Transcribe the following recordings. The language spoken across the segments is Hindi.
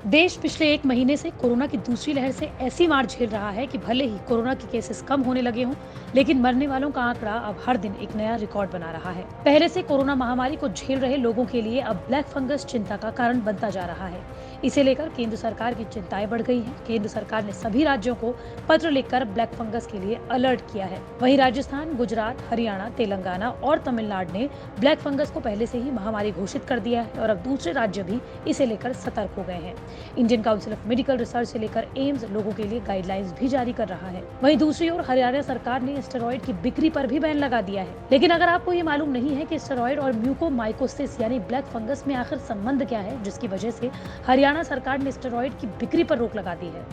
देश पिछले 1 महीने से कोरोना की दूसरी लहर से ऐसी मार झेल रहा है कि भले ही कोरोना के केसेस कम होने लगे हों, लेकिन मरने वालों का आंकड़ा अब हर दिन एक नया रिकॉर्ड बना रहा है। पहले से कोरोना महामारी को झेल रहे लोगों के लिए अब ब्लैक फंगस चिंता का कारण बनता जा रहा है। इसे लेकर केंद्र सरकार की चिंताएं बढ़ गई हैं। केंद्र सरकार ने सभी राज्यों को पत्र लिखकर ब्लैक फंगस के लिए अलर्ट किया है। वहीं राजस्थान, गुजरात, हरियाणा, तेलंगाना और तमिलनाडु ने ब्लैक फंगस को पहले से ही महामारी घोषित कर दिया है और अब दूसरे राज्य भी इसे लेकर सतर्क हो गए हैं। Indian council of medical research से लेकर एम्स लोगों के लिए गाइडलाइंस भी जारी कर रहा है। वहीं दूसरी ओर हरियाणा सरकार ने स्टेरॉइड की बिक्री पर भी बैन लगा दिया है। लेकिन अगर आपको ये मालूम नहीं है कि स्टेरॉइड और म्यूकोमाइकोसिस यानी ब्लैक फंगस में आखिर संबंध क्या है, जिसकी वजह से हरियाणा सरकार ने स्टेरॉइड की बिक्री पर रोक लगा दी है।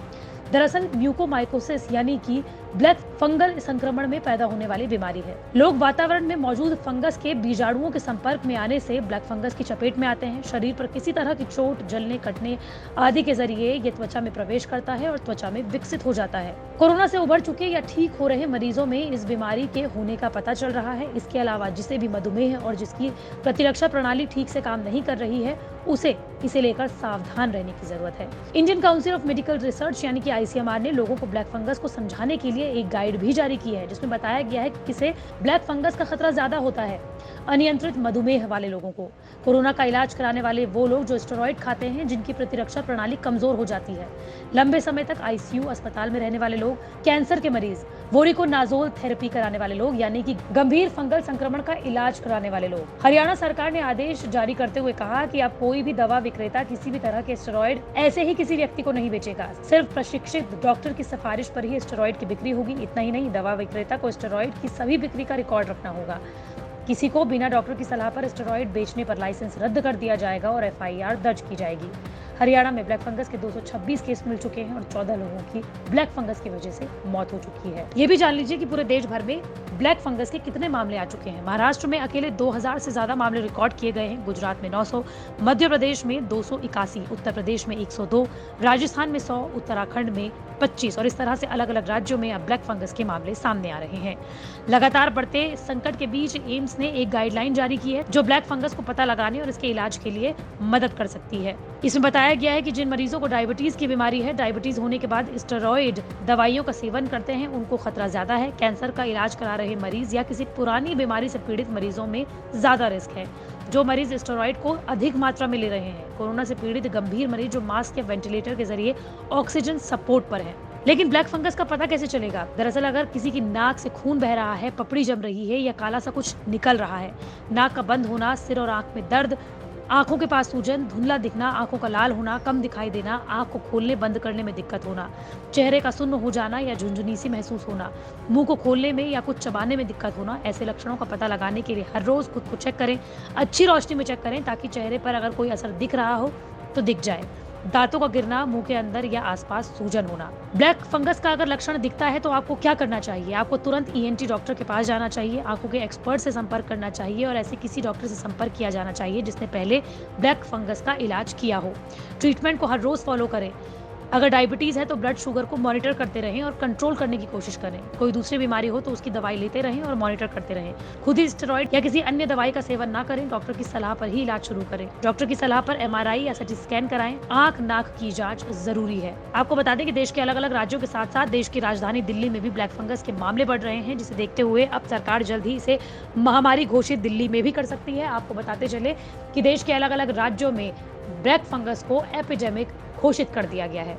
दरअसल म्यूकोमाइकोसिस यानी कि ब्लैक फंगल संक्रमण में पैदा होने वाली बीमारी है। लोग वातावरण में मौजूद फंगस के बीजाणुओं के संपर्क में आने से ब्लैक फंगस की चपेट में आते हैं। शरीर पर किसी तरह की चोट, जलने, कटने आदि के जरिए ये त्वचा में प्रवेश करता है और त्वचा में विकसित हो जाता है। कोरोना से उबर चुके या ठीक हो रहे मरीजों में इस बीमारी के होने का पता चल रहा है। इसके अलावा जिसे भी मधुमेह और जिसकी प्रतिरक्षा प्रणाली ठीक से काम नहीं कर रही है, उसे इसे लेकर सावधान रहने की जरूरत है। Indian council of medical research यानी कि ICMR ने लोगों को ब्लैक फंगस को समझाने के लिए एक गाइड भी जारी की है, जिसमें बताया गया है कि किसे ब्लैक फंगस का खतरा ज्यादा होता है। अनियंत्रित मधुमेह वाले लोगों को, कोरोना का इलाज कराने वाले वो लोग जो स्टेरॉइड खाते हैं, जिनकी प्रतिरक्षा प्रणाली कमजोर हो जाती है, लंबे समय तक ICU अस्पताल में रहने वाले लोग, कैंसर के मरीज, वोरिकोनाजोल थेरेपी कराने वाले लोग यानी कि गंभीर फंगल संक्रमण का इलाज कराने वाले लोग। हरियाणा सरकार ने आदेश जारी करते हुए कहा कि अब कोई भी दवा विक्रेता किसी भी तरह के स्टेरॉइड ऐसे ही किसी व्यक्ति को नहीं बेचेगा। सिर्फ प्रशिक्षित डॉक्टर की सिफारिश पर ही स्टेरॉइड की बिक्री होगी। इतना ही नहीं, दवा विक्रेता को स्टेरॉइड की सभी बिक्री का रिकॉर्ड रखना होगा। किसी को बिना डॉक्टर की सलाह पर स्टेरॉइड बेचने पर लाइसेंस रद्द कर दिया जाएगा और FIR दर्ज की जाएगी। हरियाणा में ब्लैक फंगस के 226 केस मिल चुके हैं और 14 लोगों की ब्लैक फंगस की वजह से मौत हो चुकी है। ये भी जान लीजिए कि पूरे देश भर में ब्लैक फंगस के कितने मामले आ चुके हैं। महाराष्ट्र में अकेले 2000 से ज्यादा मामले रिकॉर्ड किए गए हैं, गुजरात में 900, मध्य प्रदेश में 281, उत्तर प्रदेश में 102, राजस्थान में 100, उत्तराखंड में 25 और इस तरह से अलग अलग राज्यों में अब ब्लैक फंगस के मामले सामने आ रहे हैं। लगातार बढ़ते संकट के बीच एम्स ने एक गाइडलाइन जारी की है जो ब्लैक फंगस को पता लगाने और इसके इलाज के लिए मदद कर सकती है। इसमें बताया गया है कि जिन मरीजों को डायबिटीज की बीमारी है, डायबिटीज होने के बाद स्टेरॉइड दवाइयों का सेवन करते हैं, उनको खतरा ज्यादा है। कैंसर का इलाज करा रहे मरीज या किसी पुरानी बीमारी से पीड़ित मरीजों में ज्यादा रिस्क है। जो मरीज स्टेरॉइड को अधिक मात्रा में ले रहे हैं, कोरोना से पीड़ित गंभीर मरीज जो मास्क या वेंटिलेटर के जरिए ऑक्सीजन सपोर्ट पर हैं। लेकिन ब्लैक फंगस का पता कैसे चलेगा? दरअसल अगर किसी की नाक से खून बह रहा है, पपड़ी जम रही है या काला सा कुछ निकल रहा है, नाक का बंद होना, सिर और आंख में दर्द, आंखों के पास सूजन, धुंधला दिखना, आंखों का लाल होना, कम दिखाई देना, आंख को खोलने बंद करने में दिक्कत होना, चेहरे का सुन्न हो जाना या झुंझुनी सी महसूस होना, मुंह को खोलने में या कुछ चबाने में दिक्कत होना, ऐसे लक्षणों का पता लगाने के लिए हर रोज खुद को चेक करें। अच्छी रोशनी में चेक करें ताकि चेहरे पर अगर कोई असर दिख रहा हो तो दिख जाए। दांतों का गिरना, मुंह के अंदर या आसपास सूजन होना। ब्लैक फंगस का अगर लक्षण दिखता है तो आपको क्या करना चाहिए? आपको तुरंत ENT डॉक्टर के पास जाना चाहिए, आंखों के एक्सपर्ट से संपर्क करना चाहिए और ऐसे किसी डॉक्टर से संपर्क किया जाना चाहिए जिसने पहले ब्लैक फंगस का इलाज किया हो। ट्रीटमेंट को हर रोज फॉलो करें। अगर डायबिटीज है तो ब्लड शुगर को मॉनिटर करते रहें और कंट्रोल करने की कोशिश करें। कोई दूसरी बीमारी हो तो उसकी दवाई लेते रहें और मॉनिटर करते रहें। खुद ही स्टेरॉइड या किसी अन्य दवाई का सेवन ना करें। डॉक्टर की सलाह पर ही इलाज शुरू करें। डॉक्टर की सलाह पर MRI या CT स्कैन कराएं। आंख नाक की जांच जरूरी है। आपको बता दें कि देश के अलग अलग राज्यों के साथ साथ देश की राजधानी दिल्ली में भी ब्लैक फंगस के मामले बढ़ रहे हैं, जिसे देखते हुए अब सरकार जल्द ही इसे महामारी घोषित दिल्ली में भी कर सकती है। आपको बताते चले कि देश के अलग अलग राज्यों में ब्लैक फंगस को एपिडेमिक घोषित कर दिया गया है।